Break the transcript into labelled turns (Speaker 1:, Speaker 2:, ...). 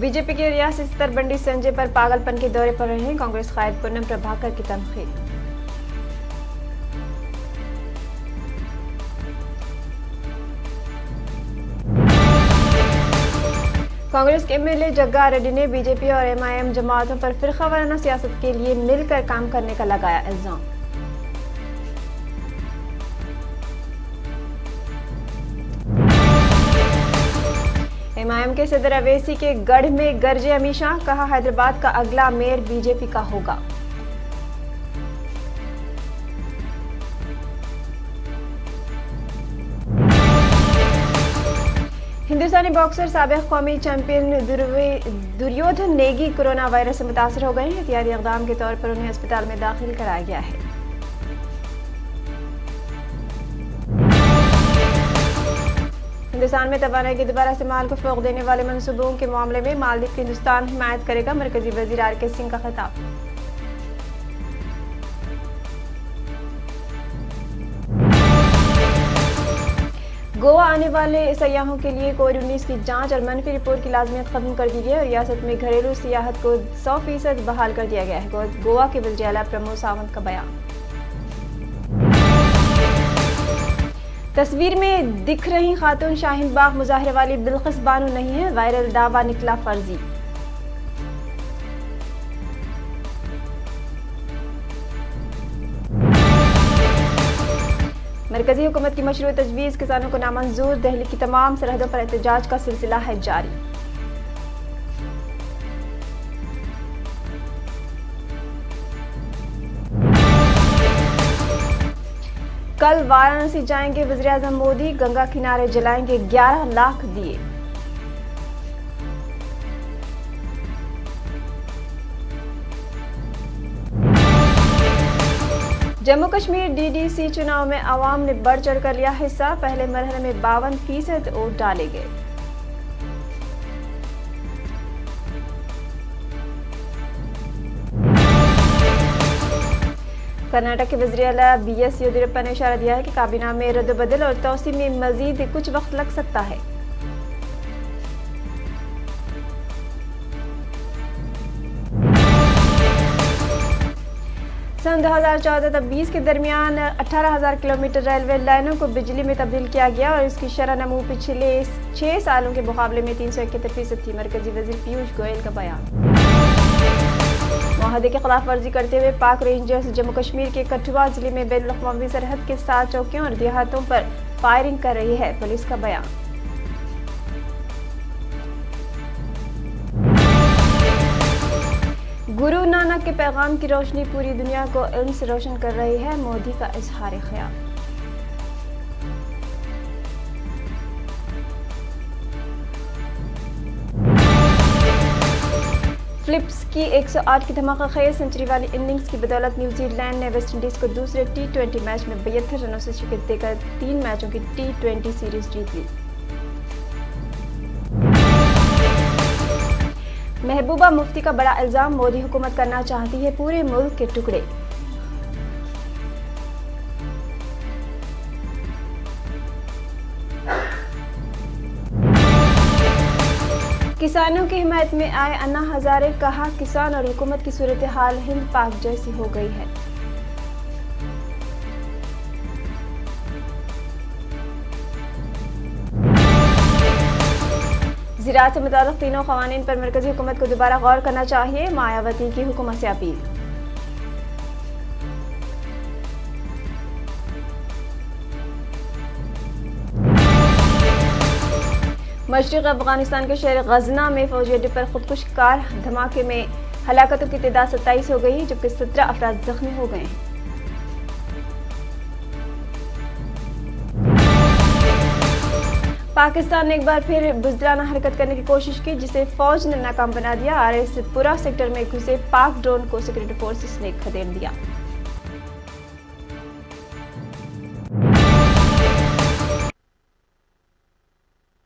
Speaker 1: BJP के रियासती स्तर बंडी संजय पर पागलपन के दौरे पर रहे हैं कांग्रेस कायद पूनम प्रभाकर की तनकीद। कांग्रेस के एमएलए जग्गा रेड्डी ने बीजेपी और एमआईएम जमातों पर फिरकावाराना सियासत के लिए मिलकर काम करने का लगाया इल्जाम। एमआईएम के सदर अवैसी के गढ़ में गरजे अमित शाह, कहा हैदराबाद का अगला मेयर बीजेपी का होगा। हिंदुस्तानी बॉक्सर साबिक कौमी champion Duryodhan Negi corona virus से मुतासर हो गए हैं। एहतियाती इक़दाम के तौर पर उन्हें अस्पताल में दाखिल कराया गया है। हिंदुस्तान में तवानाई के दोबारा इस्तेमाल को फ़रोग़ देने वाले मंसूबों के मामले में मालदीव की हिंदुस्तान हिमायत करेगा, मरकजी वज़ीर आर.के. सिंह का खिताब। गोवा आने वाले सयाहों के लिए कोविड-19 की जांच और मनफी रिपोर्ट की लाज़मियत खत्म कर दी गई है। रियासत में घरेलू सियाहत को 100% बहाल कर दिया गया है। गोवा के वज़ीर आला प्रमोद सावंत का बयान। तस्वीर में दिख रही खातून शाहीन बाग मुजाहरे वाली बिल्किस बानो नहीं है, वायरल दावा निकला फर्जी। मरकजी हुकूमत की मशरूअ तजवीज़ किसानों को नामंजूर, दिल्ली की तमाम सरहदों पर एहतजाज का सिलसिला है जारी। कल वाराणसी जाएंगे वज़ीर आज़म मोदी, गंगा किनारे जलाएंगे 11 लाख दिए। जम्मू कश्मीर डीडीसी चुनाव में अवाम ने बढ़ चढ़कर लिया हिस्सा, पहले मरहले में 52% वोट डाले गए। कर्नाटक के वज़ीर आला बीएस येदियुरप्पा ने इशारा दिया है कि काबीना में रद्द-बदल और तोसी में मजीद कुछ वक्त लग सकता है। सन 2014 तक 20 के दरमियान 18,000 किलोमीटर रेलवे लाइनों को बिजली में तब्दील किया गया और इसकी शरह नमू पिछले 6 सालों के मुकाबले में 371% थी। मरकजी वज़ीर पीयूष गोयल का बयान। मुआहदे की खिलाफ वर्जी करते हुए पाक रेंजर्स जम्मू कश्मीर के कठुआ जिले में बैनुल अक़वामी सरहद के 7 चौकियों और देहातों पर फायरिंग कर रही है, पुलिस का बयान। गुरु नानक के पैगाम की रोशनी पूरी दुनिया को इल्म से रोशन कर रही है, मोदी का इजहार ख्याल। फिलिप्स की 108 की धमाकेखेज सेंचुरी वाली इनिंग्स की बदौलत न्यूजीलैंड ने वेस्टइंडीज को दूसरे टी20 मैच में 72 रनों से शिकस्त देकर 3 मैचों की टी20 सीरीज जीत ली। महबूबा मुफ्ती का बड़ा इल्जाम, मोदी हुकूमत करना चाहती है पूरे मुल्क के टुकड़े। किसानों की हिमायत में आए अन्ना हजारे, कहा किसान और हुकूमत की सूरत हाल हिंद पाक जैसी हो गई है। ज़राअत से मुताल्लिक़ तीनों क़वानीन पर मरकज़ी हुकूमत को दोबारा गौर करना चाहिए, मायावती की हुकूमत से अपील। मशरिक़ अफ़ग़ानिस्तान के शहर गजना में फौजी अड्डे पर खुदकुश कार धमाके में हलाकतों की तादाद 27 हो गई, जबकि 17 अफराद जख्मी हो गए हैं। पाकिस्तान ने एक बार फिर बुज़दिलाना हरकत करने की कोशिश की, जिसे फौज ने नाकाम बना दिया। आरएस पुरा सेक्टर में घुसे पाक ड्रोन को सिक्योरिटी फोर्सेस ने खदेड़ दिया।